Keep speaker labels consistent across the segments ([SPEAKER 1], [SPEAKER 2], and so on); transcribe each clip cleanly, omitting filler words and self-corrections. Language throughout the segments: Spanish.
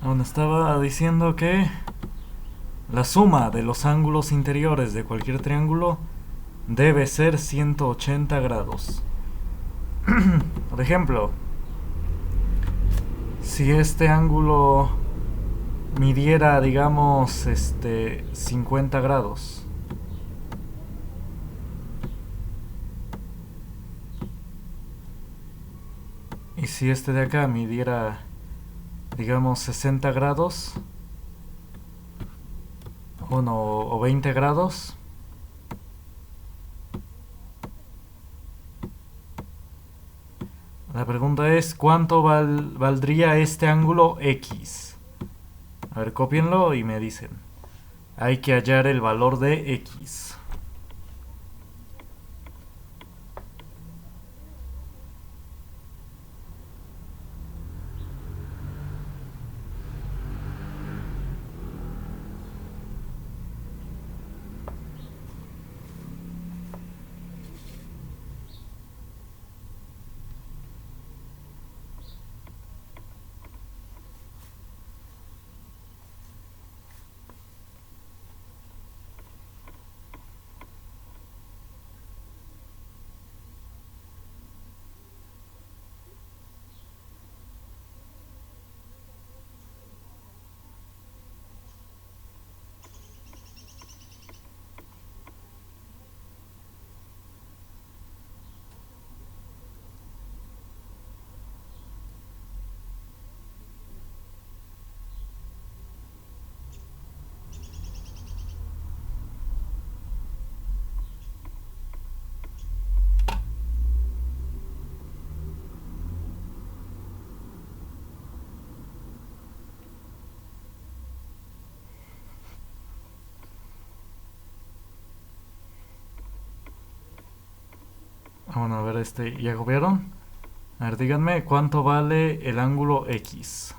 [SPEAKER 1] Bueno, estaba diciendo que la suma de los ángulos interiores de cualquier triángulo debe ser 180 grados. Por ejemplo, si este ángulo midiera, digamos, 50 grados, y si este de acá midiera, digamos, 60 grados, bueno, o 20 grados, la pregunta es ¿cuánto valdría este ángulo X? A ver, cópienlo y me dicen. Hay que hallar el valor de X. Bueno, a ver, ¿ya copiaron? A ver, díganme cuánto vale el ángulo X.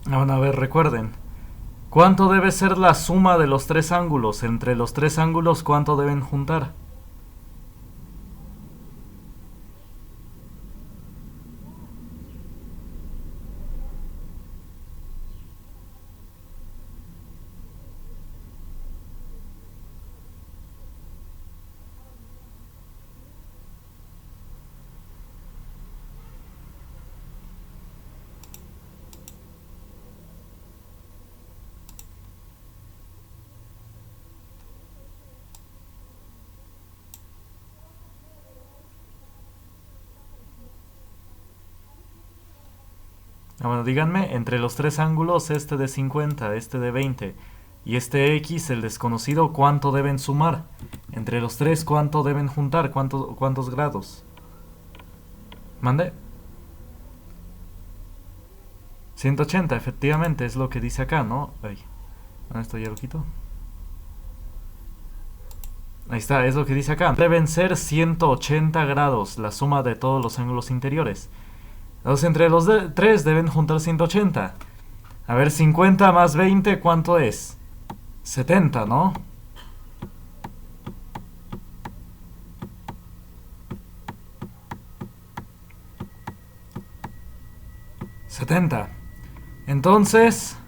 [SPEAKER 1] Bueno, a ver, recuerden. ¿Cuánto debe ser la suma de los tres ángulos? Entre los tres ángulos, ¿cuánto deben juntar? Bueno, díganme, entre los tres ángulos, este de 50, este de 20 y este X, el desconocido, ¿cuánto deben sumar? Entre los tres, ¿cuánto deben juntar? ¿Cuántos grados? ¿Mande? 180, efectivamente, es lo que dice acá, ¿no? Ay, esto ya lo quito. Ahí está, es lo que dice acá. Deben ser 180 grados la suma de todos los ángulos interiores. Entonces, entre los tres deben juntar 180. A ver, 50 más 20, ¿cuánto es? 70, ¿no? ¿70? Entonces,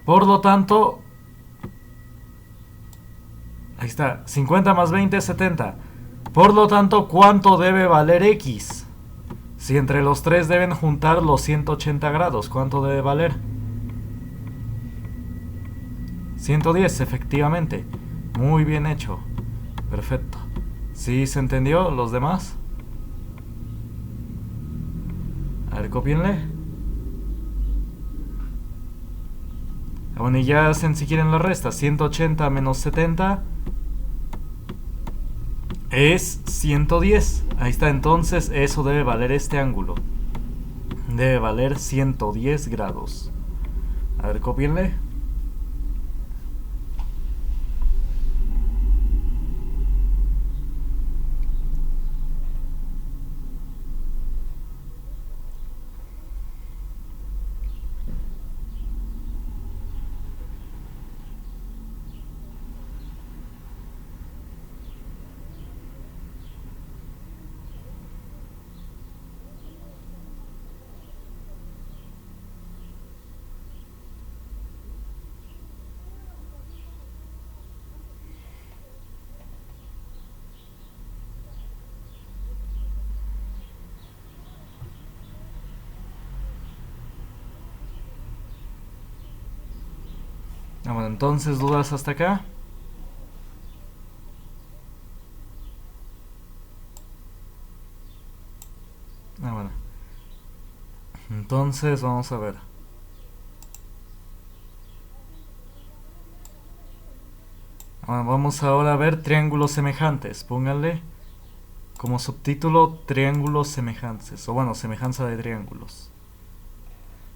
[SPEAKER 1] por lo tanto, ahí está, 50 más 20 es 70. Por lo tanto, ¿cuánto debe valer X? Si entre los tres deben juntar los 180 grados, ¿cuánto debe valer? 110, efectivamente. Muy bien hecho. Perfecto. ¿Sí se entendió los demás? A ver, copienle. Bueno, y ya hacen si quieren la resta. 180 menos 70 es 110. Ahí está, entonces eso debe valer este ángulo. Debe valer 110 grados. A ver, copienle. Bueno, entonces, ¿dudas hasta acá? Bueno. Entonces, vamos a ver. Vamos ahora a ver triángulos semejantes. Pónganle como subtítulo triángulos semejantes. O bueno, semejanza de triángulos.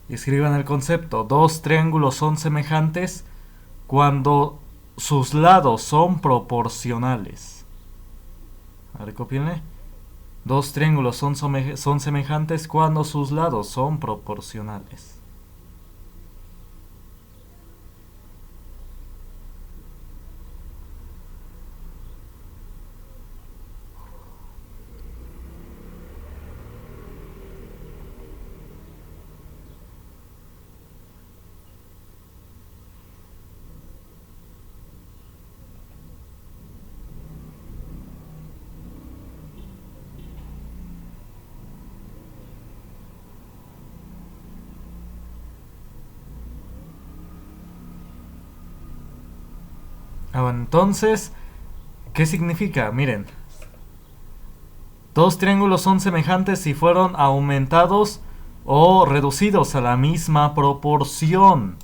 [SPEAKER 1] Y escriban el concepto. Dos triángulos son semejantes cuando sus lados son proporcionales. A ver, copienle. Dos triángulos son semejantes cuando sus lados son proporcionales. Bueno, entonces, ¿qué significa? Miren, dos triángulos son semejantes si fueron aumentados o reducidos a la misma proporción.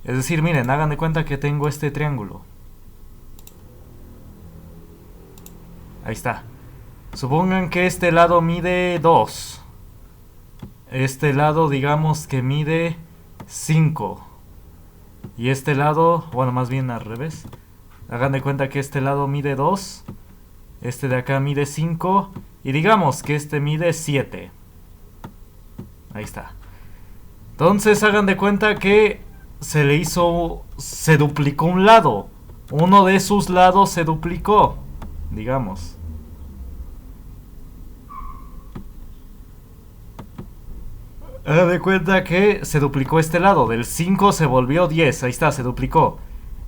[SPEAKER 1] Es decir, miren, hagan de cuenta que tengo este triángulo. Ahí está. Supongan que este lado mide 2. Este lado, digamos que mide 5. Y este lado, bueno, más bien al revés. Hagan de cuenta que este lado mide 2. Este de acá mide 5. Y digamos que este mide 7. Ahí está. Entonces hagan de cuenta que se duplicó un lado. Uno de sus lados se duplicó, digamos. Hagan de cuenta que se duplicó este lado. Del 5 se volvió 10. Ahí está, se duplicó.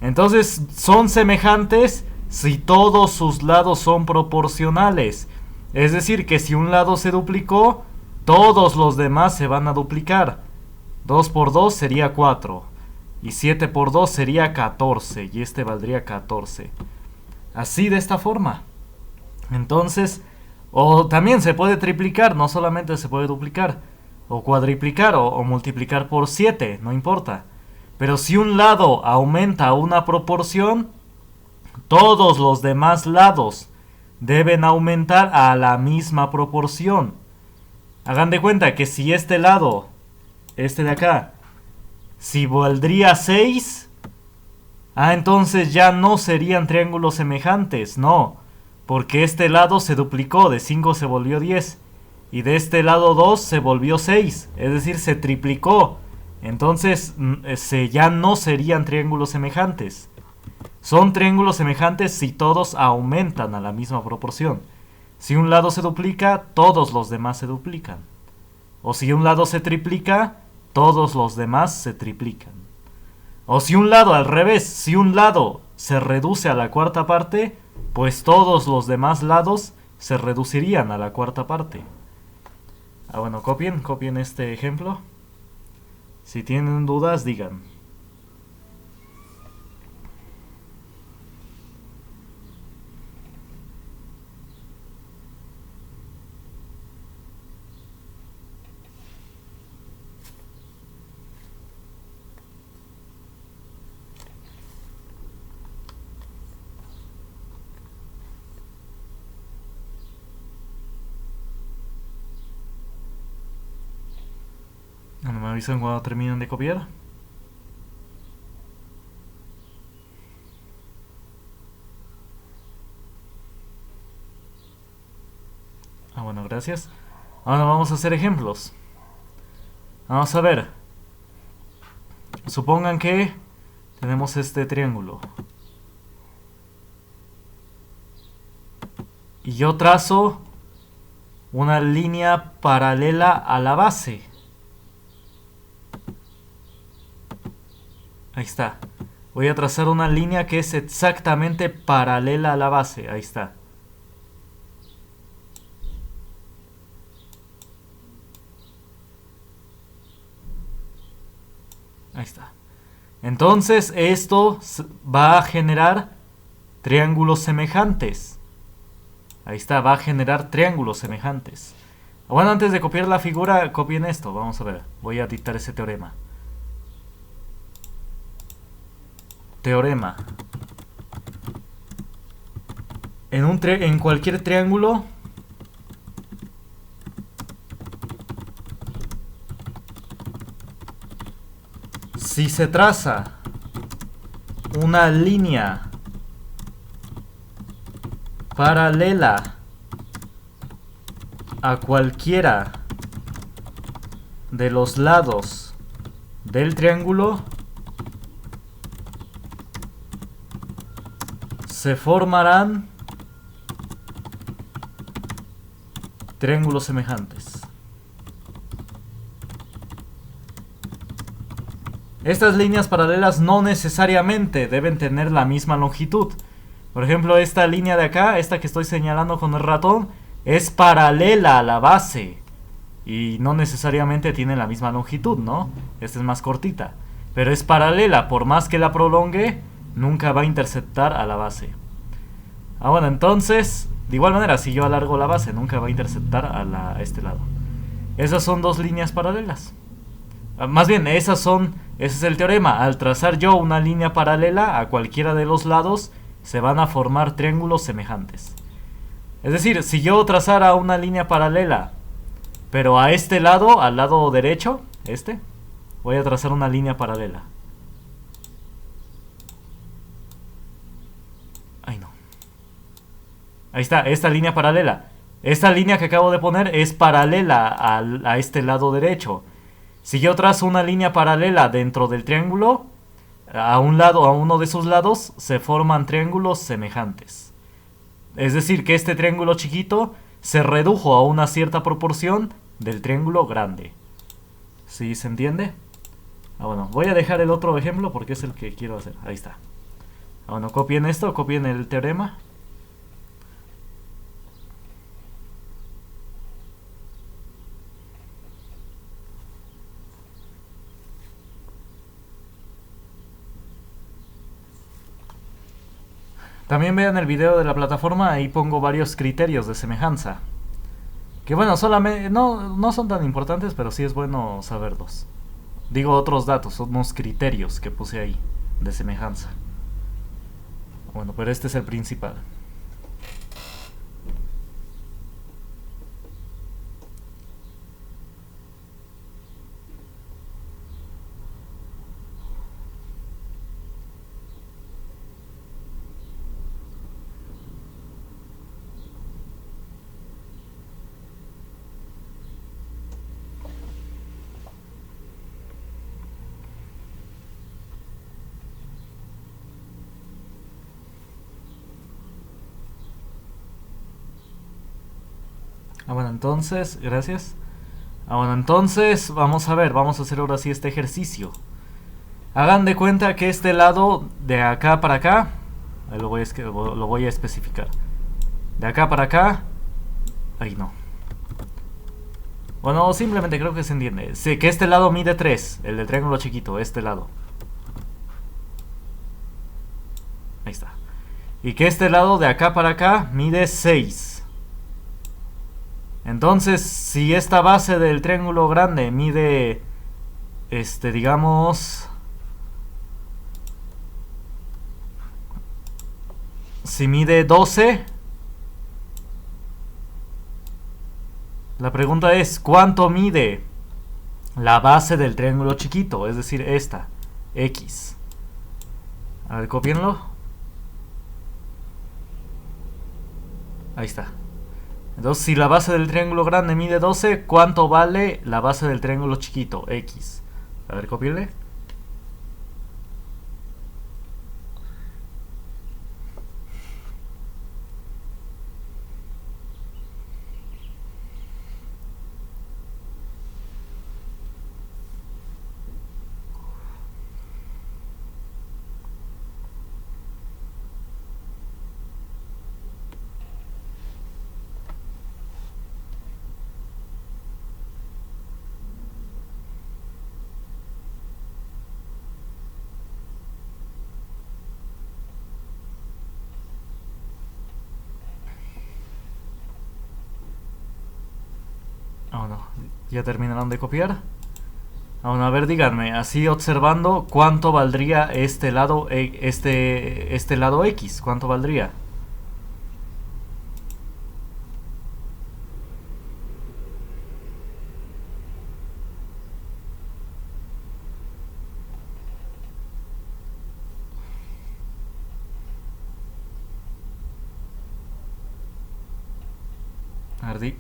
[SPEAKER 1] Entonces son semejantes si todos sus lados son proporcionales. Es decir, que si un lado se duplicó, todos los demás se van a duplicar. 2 por 2 sería 4. Y 7 por 2 sería 14. Y este valdría 14. Así, de esta forma. Entonces, o también se puede triplicar, no solamente se puede duplicar. O cuadriplicar o multiplicar por 7, no importa. Pero si un lado aumenta una proporción, todos los demás lados deben aumentar a la misma proporción. Hagan de cuenta que si este lado, este de acá, si valdría 6, entonces ya no serían triángulos semejantes, no. Porque este lado se duplicó, de 5 se volvió 10. Y de este lado 2 se volvió 6, es decir, se triplicó. Entonces ya no serían triángulos semejantes. Son triángulos semejantes si todos aumentan a la misma proporción. Si un lado se duplica, todos los demás se duplican. O si un lado se triplica, todos los demás se triplican. O si un lado al revés, si un lado se reduce a la cuarta parte, pues todos los demás lados se reducirían a la cuarta parte. Bueno, copien este ejemplo. Si tienen dudas, digan. Me avisan cuando terminen de copiar. Bueno, gracias. Ahora vamos a hacer ejemplos. Vamos a ver. Supongan que tenemos este triángulo. Y yo trazo una línea paralela a la base. Ahí está. Voy a trazar una línea que es exactamente paralela a la base. Ahí está. Ahí está. Entonces esto va a generar triángulos semejantes. Ahí está, va a generar triángulos semejantes. Bueno, antes de copiar la figura, copien esto. Vamos a ver, voy a dictar ese teorema. Teorema. En cualquier triángulo si se traza una línea paralela a cualquiera de los lados del triángulo, se formarán triángulos semejantes. Estas líneas paralelas no necesariamente deben tener la misma longitud. Por ejemplo, esta línea de acá, esta que estoy señalando con el ratón, es paralela a la base y no necesariamente tiene la misma longitud, ¿no? Esta es más cortita, pero es paralela. Por más que la prolongue, nunca va a interceptar a la base. Bueno, entonces, de igual manera, si yo alargo la base, nunca va a interceptar a este lado. Esas son dos líneas paralelas. Más bien, ese es el teorema. Al trazar yo una línea paralela a cualquiera de los lados, se van a formar triángulos semejantes. Es decir, si yo trazara una línea paralela, pero a este lado, al lado derecho, voy a trazar una línea paralela. Ay, no. Ahí está, esta línea paralela. Esta línea que acabo de poner es paralela a este lado derecho. Si yo trazo una línea paralela dentro del triángulo, a uno de sus lados, se forman triángulos semejantes. Es decir, que este triángulo chiquito se redujo a una cierta proporción del triángulo grande. ¿Sí se entiende? Bueno, voy a dejar el otro ejemplo porque es el que quiero hacer. Ahí está. Bueno, copien esto, copien el teorema. También vean el video de la plataforma, ahí pongo varios criterios de semejanza. Que bueno, solamente no son tan importantes, pero sí es bueno saberlos. Digo otros datos, unos criterios que puse ahí de semejanza. Bueno, pero este es el principal. Bueno, entonces, gracias. Bueno, entonces, vamos a ver, vamos a hacer ahora sí este ejercicio. Hagan de cuenta que este lado de acá para acá, lo voy a especificar. De acá para acá, ahí no. Bueno, simplemente creo que se entiende. Sí, que este lado mide 3, el del triángulo chiquito, este lado. Ahí está. Y que este lado de acá para acá mide 6. Entonces, si esta base del triángulo grande mide, digamos, si mide 12, la pregunta es, ¿cuánto mide la base del triángulo chiquito? Es decir, esta, X. A ver, copienlo. Ahí está. Entonces, si la base del triángulo grande mide 12, ¿cuánto vale la base del triángulo chiquito? X. A ver, copienle. Oh, no. ¿Ya terminaron de copiar? Bueno, a ver, díganme, así observando, ¿cuánto valdría este lado, este lado X? ¿Cuánto valdría? A ver,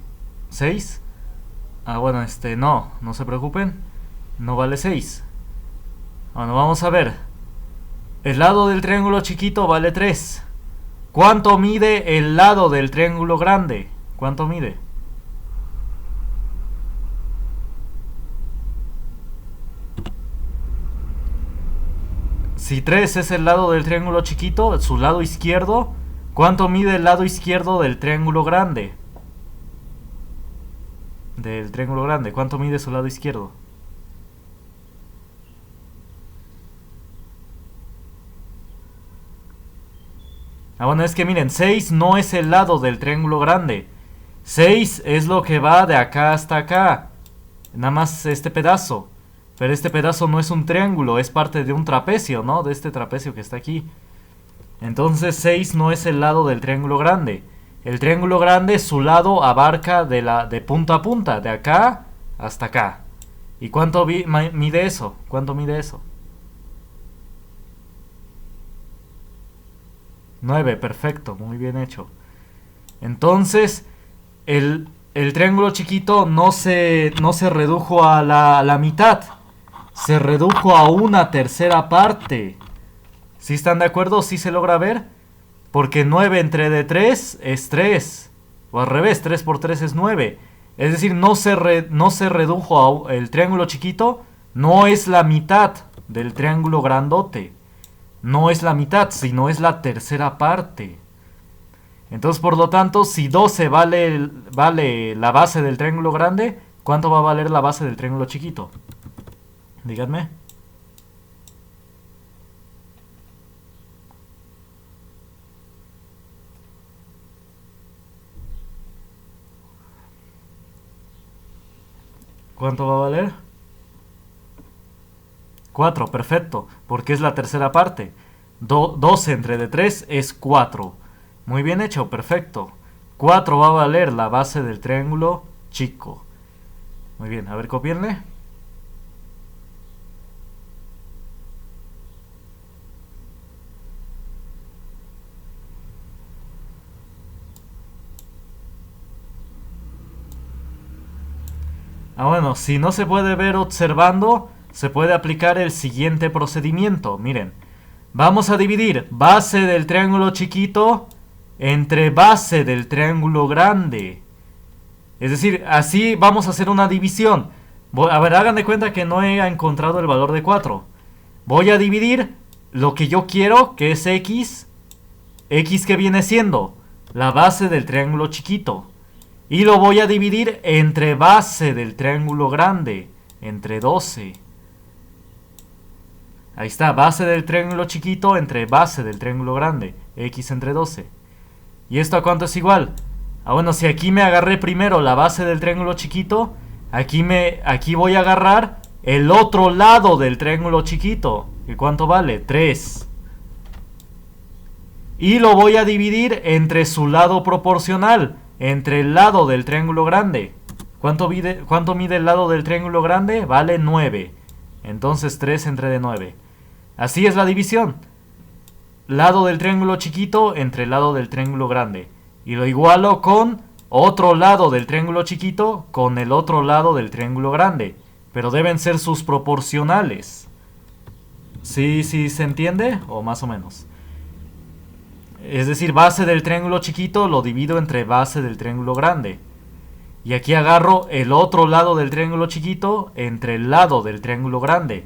[SPEAKER 1] ¿6? Ah, bueno, no se preocupen. No vale 6. Bueno, vamos a ver. El lado del triángulo chiquito vale 3. ¿Cuánto mide el lado del triángulo grande? ¿Cuánto mide? Si 3 es el lado del triángulo chiquito, su lado izquierdo, ¿cuánto mide el lado izquierdo del triángulo grande? Del triángulo grande, ¿cuánto mide su lado izquierdo? Ah, bueno, es que miren, 6 no es el lado del triángulo grande. 6 es lo que va de acá hasta acá. Nada más este pedazo. Pero este pedazo no es un triángulo, es parte de un trapecio, ¿no? De este trapecio que está aquí. Entonces 6 no es el lado del triángulo grande. El triángulo grande, su lado abarca de punta a punta, de acá hasta acá. ¿Y cuánto mide eso? ¿Cuánto mide eso? 9, perfecto, muy bien hecho. Entonces, el triángulo chiquito no se redujo a la mitad. Se redujo a una tercera parte. ¿Sí están de acuerdo? ¿Sí se logra ver? Porque 9 entre de 3 es 3. O al revés, 3 por 3 es 9. Es decir, no se redujo a el triángulo chiquito. No es la mitad del triángulo grandote. No es la mitad, sino es la tercera parte. Entonces, por lo tanto, si 12 vale la base del triángulo grande, ¿cuánto va a valer la base del triángulo chiquito? Díganme. ¿Cuánto va a valer? 4, perfecto, porque es la tercera parte. 12 entre de 3 es 4. Muy bien hecho, perfecto. 4 va a valer la base del triángulo chico. Muy bien, a ver, copienle. Ah, bueno, si no se puede ver observando, se puede aplicar el siguiente procedimiento. Miren, vamos a dividir base del triángulo chiquito entre base del triángulo grande. Es decir, así vamos a hacer una división. A ver, hagan de cuenta que no he encontrado el valor de 4. Voy a dividir lo que yo quiero, que es x. X que viene siendo la base del triángulo chiquito. Y lo voy a dividir entre base del triángulo grande, entre 12. Ahí está, base del triángulo chiquito entre base del triángulo grande, x entre 12. ¿Y esto a cuánto es igual? Ah, bueno, si aquí me agarré primero la base del triángulo chiquito, aquí voy a agarrar el otro lado del triángulo chiquito. ¿Y cuánto vale? 3. Y lo voy a dividir entre su lado proporcional, entre el lado del triángulo grande. ¿Cuánto mide el lado del triángulo grande? Vale 9. Entonces 3 entre de 9. Así es la división. Lado del triángulo chiquito entre el lado del triángulo grande. Y lo igualo con otro lado del triángulo chiquito con el otro lado del triángulo grande. Pero deben ser sus proporcionales. ¿Sí se entiende? O más o menos. Es decir, base del triángulo chiquito lo divido entre base del triángulo grande. Y aquí agarro el otro lado del triángulo chiquito entre el lado del triángulo grande.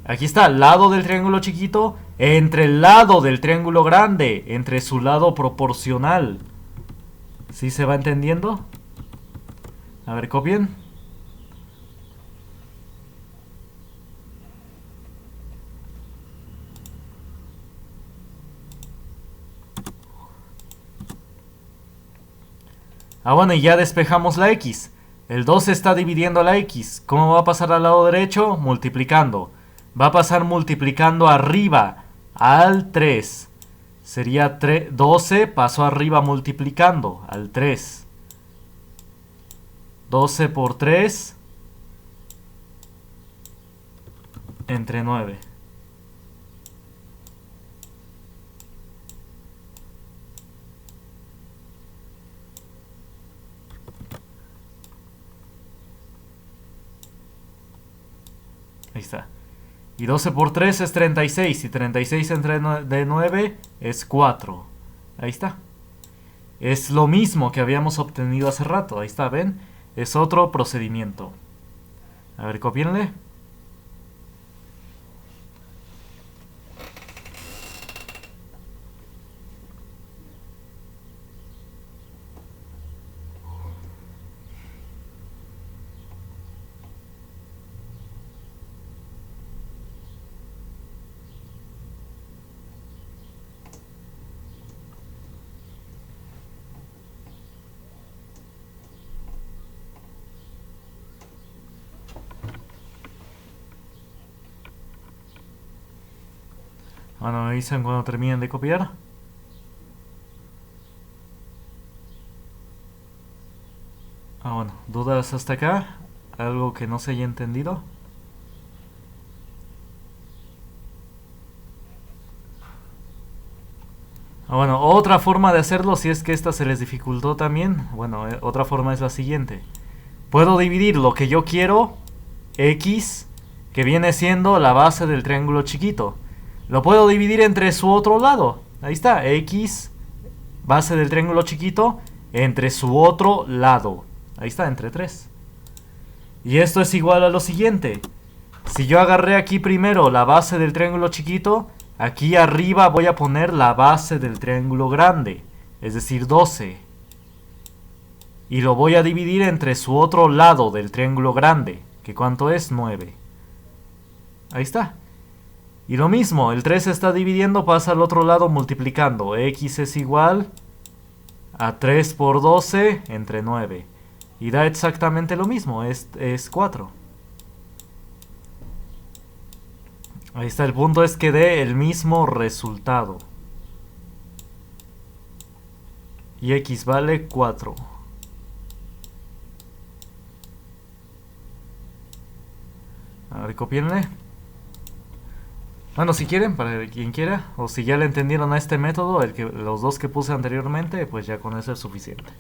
[SPEAKER 1] Aquí está, lado del triángulo chiquito entre el lado del triángulo grande, entre su lado proporcional. ¿Sí se va entendiendo? A ver, copien. Ah, bueno, y ya despejamos la X. El 12 está dividiendo la X. ¿Cómo va a pasar al lado derecho? Multiplicando. Va a pasar multiplicando arriba al 3. Sería 12, pasó arriba multiplicando al 3. 12 por 3 entre 9. Ahí está. Y 12 por 3 es 36. Y 36 entre 9 es 4. Ahí está. Es lo mismo que habíamos obtenido hace rato. Ahí está, ¿ven? Es otro procedimiento. A ver, copienle. Bueno, me dicen cuando terminen de copiar. Bueno, ¿dudas hasta acá? ¿Algo que no se haya entendido? Bueno, otra forma de hacerlo, si es que esta se les dificultó también, bueno, otra forma es la siguiente. Puedo dividir lo que yo quiero, X, que viene siendo la base del triángulo chiquito. Lo puedo dividir entre su otro lado. Ahí está, X, base del triángulo chiquito, entre su otro lado. Ahí está, entre 3. Y esto es igual a lo siguiente. Si yo agarré aquí primero la base del triángulo chiquito, aquí arriba voy a poner la base del triángulo grande, es decir, 12. Y lo voy a dividir entre su otro lado del triángulo grande, que ¿cuánto es? 9. Ahí está. Y lo mismo, el 3 se está dividiendo, pasa al otro lado multiplicando. X es igual a 3 por 12 entre 9. Y da exactamente lo mismo, es 4. Ahí está, el punto es que dé el mismo resultado. Y X vale 4. A ver, copienle. Bueno, si quieren, para quien quiera, o si ya le entendieron a este método, los dos que puse anteriormente, pues ya con eso es suficiente.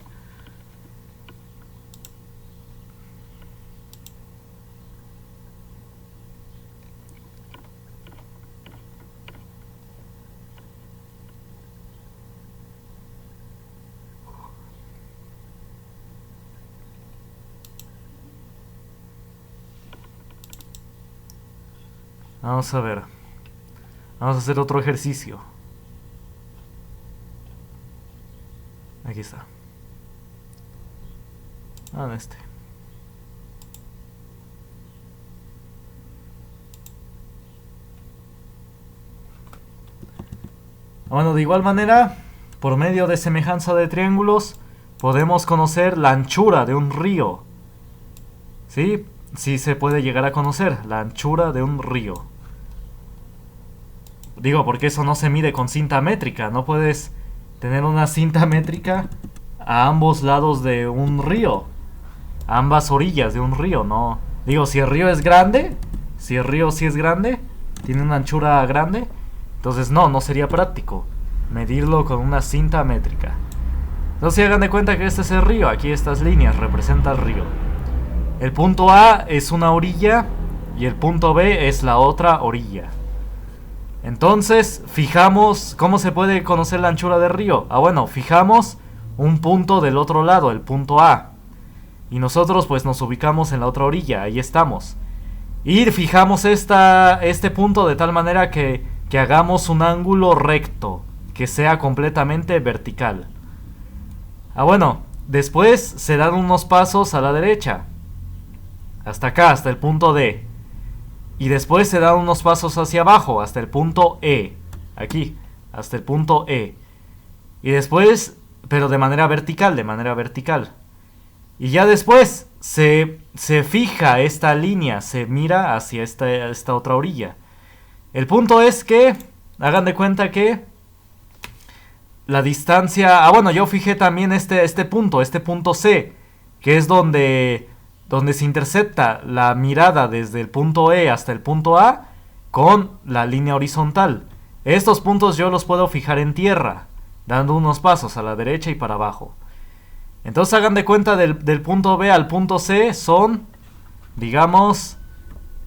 [SPEAKER 1] Vamos a ver. Vamos a hacer otro ejercicio. Aquí está. Este. Bueno, de igual manera, por medio de semejanza de triángulos, podemos conocer la anchura de un río. ¿Sí? Sí se puede llegar a conocer la anchura de un río. Digo, porque eso no se mide con cinta métrica. No puedes tener una cinta métrica a ambos lados de un río. A ambas orillas de un río, no. Digo, si el río es grande, si el río sí es grande, tiene una anchura grande, entonces no sería práctico medirlo con una cinta métrica. Entonces hagan de cuenta que este es el río. Aquí estas líneas representan el río. El punto A es una orilla y el punto B es la otra orilla. Entonces, fijamos, ¿cómo se puede conocer la anchura del río? Bueno, fijamos un punto del otro lado, el punto A. Y nosotros pues nos ubicamos en la otra orilla, ahí estamos. Y fijamos este punto de tal manera que hagamos un ángulo recto, que sea completamente vertical. Bueno, después se dan unos pasos a la derecha. Hasta acá, hasta el punto D. Y después se dan unos pasos hacia abajo, hasta el punto E. Aquí, hasta el punto E. Y después, pero de manera vertical, Y ya después se fija esta línea, se mira hacia esta otra orilla. El punto es que, hagan de cuenta que la distancia... bueno, yo fijé también este punto C, que es donde se intercepta la mirada desde el punto E hasta el punto A con la línea horizontal. Estos puntos yo los puedo fijar en tierra, dando unos pasos a la derecha y para abajo. Entonces hagan de cuenta del punto B al punto C son, digamos,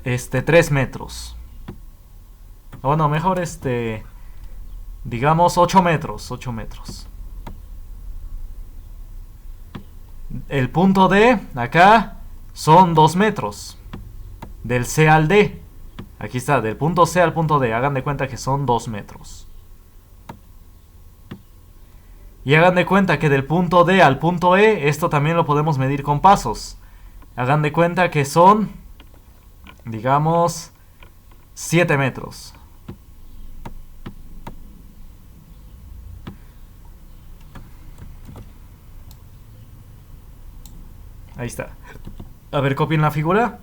[SPEAKER 1] 3 metros. Bueno, mejor digamos 8 metros. El punto D acá son 2 metros. Del C al D. Aquí está, del punto C al punto D. Hagan de cuenta que son 2 metros. Y hagan de cuenta que del punto D al punto E, esto también lo podemos medir con pasos. Hagan de cuenta que son, digamos, 7 metros. Ahí está. A ver, copien la figura.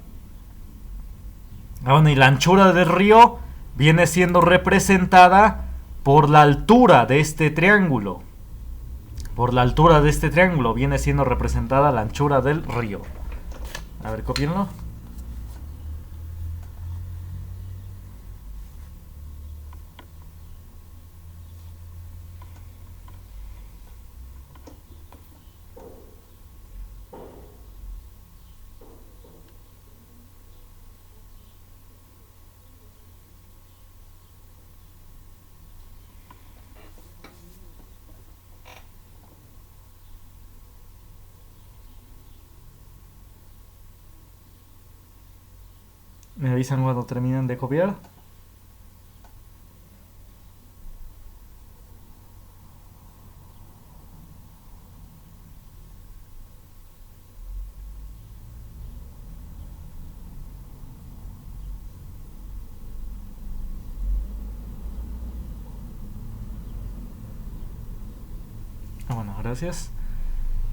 [SPEAKER 1] Bueno, y la anchura del río viene siendo representada por la altura de este triángulo. Por la altura de este triángulo viene siendo representada la anchura del río. A ver, copienlo. Me avisan cuando terminen de copiar. Bueno, gracias.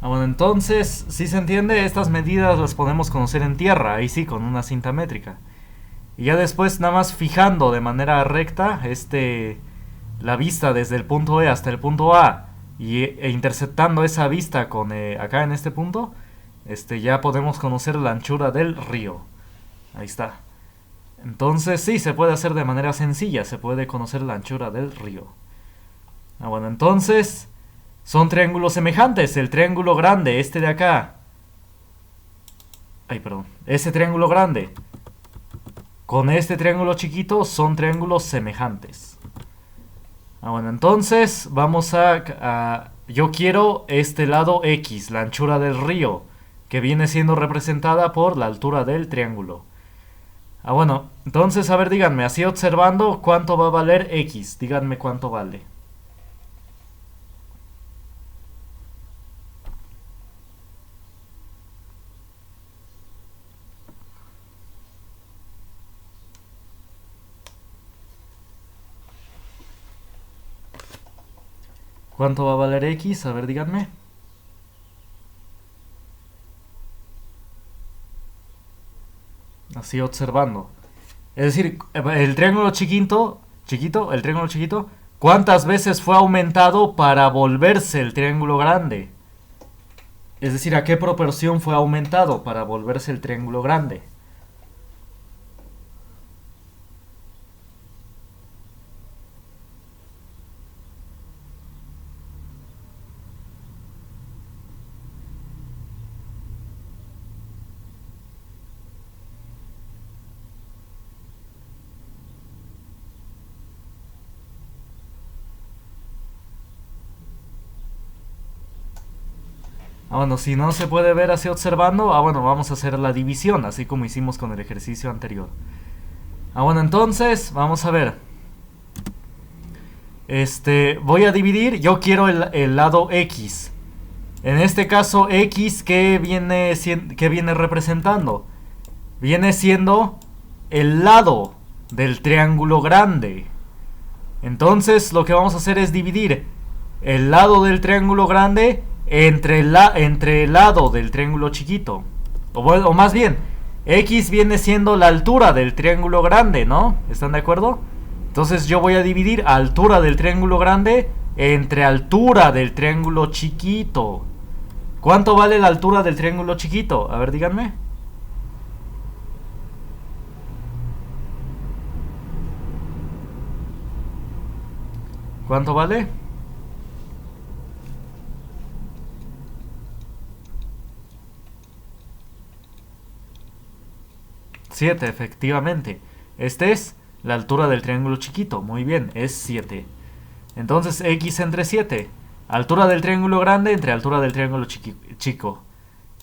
[SPEAKER 1] Bueno, entonces, si se entiende, estas medidas las podemos conocer en tierra, ahí sí, con una cinta métrica. Y ya después, nada más fijando de manera recta la vista desde el punto E hasta el punto A e interceptando esa vista con acá en este punto, ya podemos conocer la anchura del río. Ahí está. Entonces sí, se puede hacer de manera sencilla, se puede conocer la anchura del río. Bueno, entonces son triángulos semejantes. El triángulo grande, de acá. Ese triángulo grande con este triángulo chiquito son triángulos semejantes. Bueno, entonces vamos yo quiero este lado X, la anchura del río, que viene siendo representada por la altura del triángulo. Bueno, entonces, a ver, díganme, así observando, ¿cuánto va a valer X? Díganme cuánto vale. ¿Cuánto va a valer X? A ver, díganme. Así observando. Es decir, el triángulo chiquito, el triángulo chiquito, ¿cuántas veces fue aumentado para volverse el triángulo grande? Es decir, ¿a qué proporción fue aumentado para volverse el triángulo grande? Bueno, si no se puede ver así observando, bueno, vamos a hacer la división, así como hicimos con el ejercicio anterior. Bueno, entonces, vamos a ver. Voy a dividir, yo quiero el lado X. En este caso, X, ¿qué viene representando? Viene siendo el lado del triángulo grande. Entonces, lo que vamos a hacer es dividir el lado del triángulo grande entre el lado del triángulo chiquito. O más bien, X viene siendo la altura del triángulo grande, ¿no? ¿Están de acuerdo? Entonces yo voy a dividir altura del triángulo grande entre altura del triángulo chiquito. ¿Cuánto vale la altura del triángulo chiquito? A ver, díganme. ¿Cuánto vale? 7, efectivamente. Este es la altura del triángulo chiquito. Muy bien, es 7. Entonces, X entre 7. Altura del triángulo grande entre altura del triángulo chico.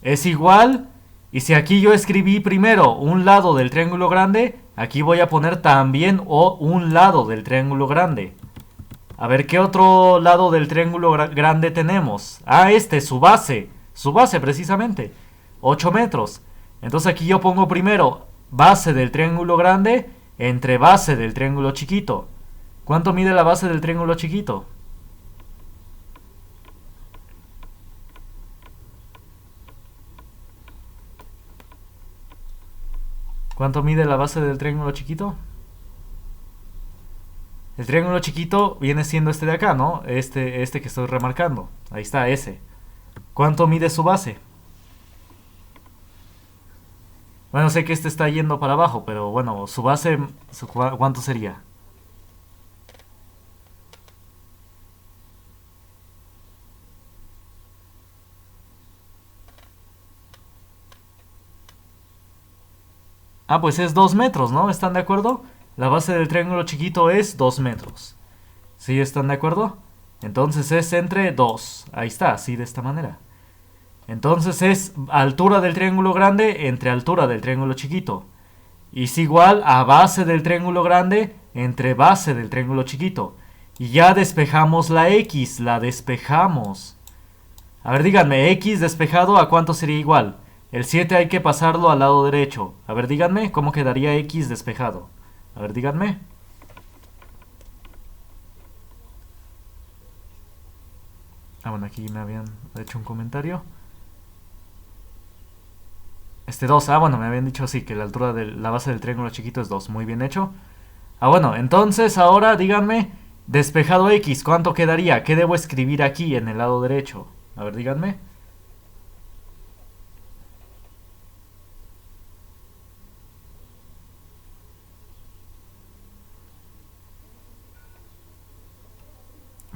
[SPEAKER 1] Es igual. Y si aquí yo escribí primero un lado del triángulo grande, aquí voy a poner también un lado del triángulo grande. A ver, ¿qué otro lado del triángulo grande tenemos? Ah, su base. Su base, precisamente. 8 metros. Entonces aquí yo pongo primero base del triángulo grande entre base del triángulo chiquito. ¿Cuánto mide la base del triángulo chiquito? ¿Cuánto mide la base del triángulo chiquito? El triángulo chiquito viene siendo este de acá, ¿no? Este que estoy remarcando. Ahí está, ese. ¿Cuánto mide su base? Bueno, sé que este está yendo para abajo, pero bueno, su base, ¿cuánto sería? Ah, pues es 2 metros, ¿no? ¿Están de acuerdo? La base del triángulo chiquito es 2 metros. ¿Sí están de acuerdo? Entonces es entre 2. Ahí está, así de esta manera. Entonces es altura del triángulo grande entre altura del triángulo chiquito. Y es igual a base del triángulo grande entre base del triángulo chiquito. Y ya despejamos la X, la despejamos. A ver, díganme, X despejado, ¿a cuánto sería igual? El 7 hay que pasarlo al lado derecho. A ver, díganme, ¿cómo quedaría X despejado? A ver, díganme. Ah, bueno, aquí me habían hecho un comentario. 2. Ah, bueno, me habían dicho así, que la altura de la base del triángulo chiquito es 2. Muy bien hecho. Ah, bueno, entonces ahora díganme, despejado X, ¿cuánto quedaría? ¿Qué debo escribir aquí en el lado derecho? A ver, díganme.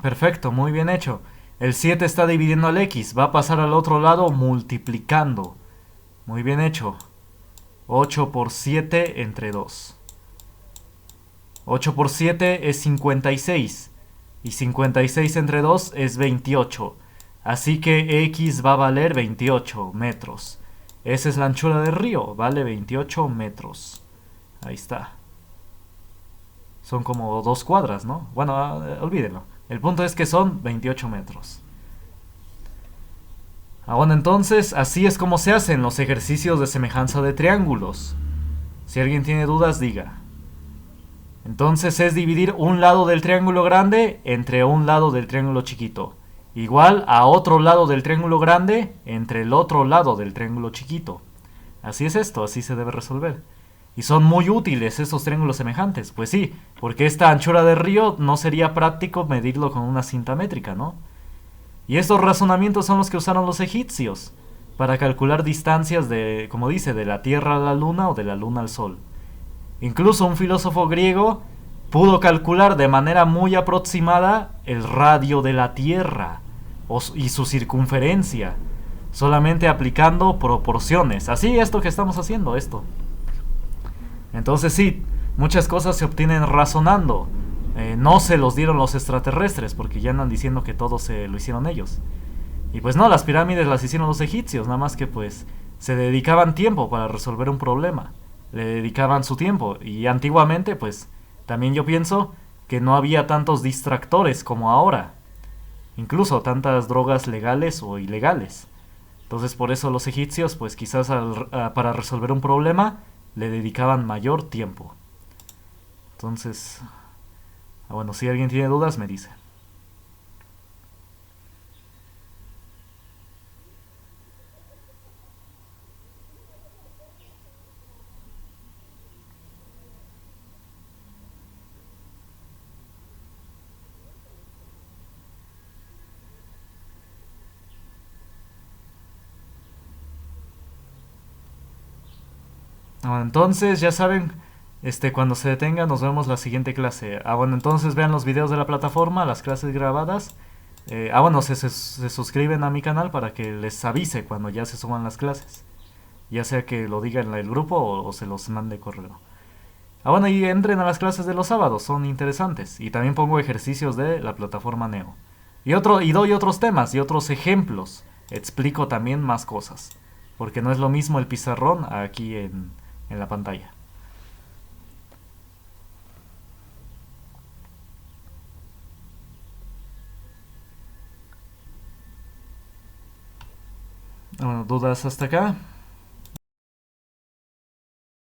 [SPEAKER 1] Perfecto, muy bien hecho. El 7 está dividiendo al X, va a pasar al otro lado multiplicando. Muy bien hecho. 8 por 7 entre 2. 8 por 7 es 56. Y 56 entre 2 es 28. Así que X va a valer 28 metros. Esa es la anchura del río, vale 28 metros. Ahí está. Son como 2 cuadras, ¿no? Bueno, olvídenlo. El punto es que son 28 metros. Bueno, entonces, así es como se hacen los ejercicios de semejanza de triángulos. Si alguien tiene dudas, diga. Entonces es dividir un lado del triángulo grande entre un lado del triángulo chiquito. Igual a otro lado del triángulo grande entre el otro lado del triángulo chiquito. Así es esto, así se debe resolver. Y son muy útiles estos triángulos semejantes. Pues sí, porque esta anchura de río no sería práctico medirlo con una cinta métrica, ¿no? Y estos razonamientos son los que usaron los egipcios para calcular distancias de, como dice, de la Tierra a la Luna o de la Luna al Sol. Incluso un filósofo griego pudo calcular de manera muy aproximada el radio de la Tierra y su circunferencia, solamente aplicando proporciones. Así esto que estamos haciendo, esto. Entonces sí, muchas cosas se obtienen razonando. No se los dieron los extraterrestres, porque ya andan diciendo que todo se lo hicieron ellos. Y pues no, las pirámides las hicieron los egipcios, nada más que pues se dedicaban tiempo para resolver un problema. Le dedicaban su tiempo. Y antiguamente pues también yo pienso que no había tantos distractores como ahora. Incluso tantas drogas legales o ilegales. Entonces por eso los egipcios pues quizás para resolver un problema le dedicaban mayor tiempo. Entonces, bueno, si alguien tiene dudas me dice. Bueno, entonces ya saben, cuando se detenga nos vemos la siguiente clase. Bueno, entonces vean los videos de la plataforma, las clases grabadas. Bueno, se suscriben a mi canal para que les avise cuando ya se suban las clases. Ya sea que lo diga en el grupo o se los mande correo. Bueno, y entren a las clases de los sábados, son interesantes. Y también pongo ejercicios de la plataforma Neo. Y doy otros temas y otros ejemplos. Explico también más cosas. Porque no es lo mismo el pizarrón aquí en la pantalla. Bueno, ¿dudas hasta acá?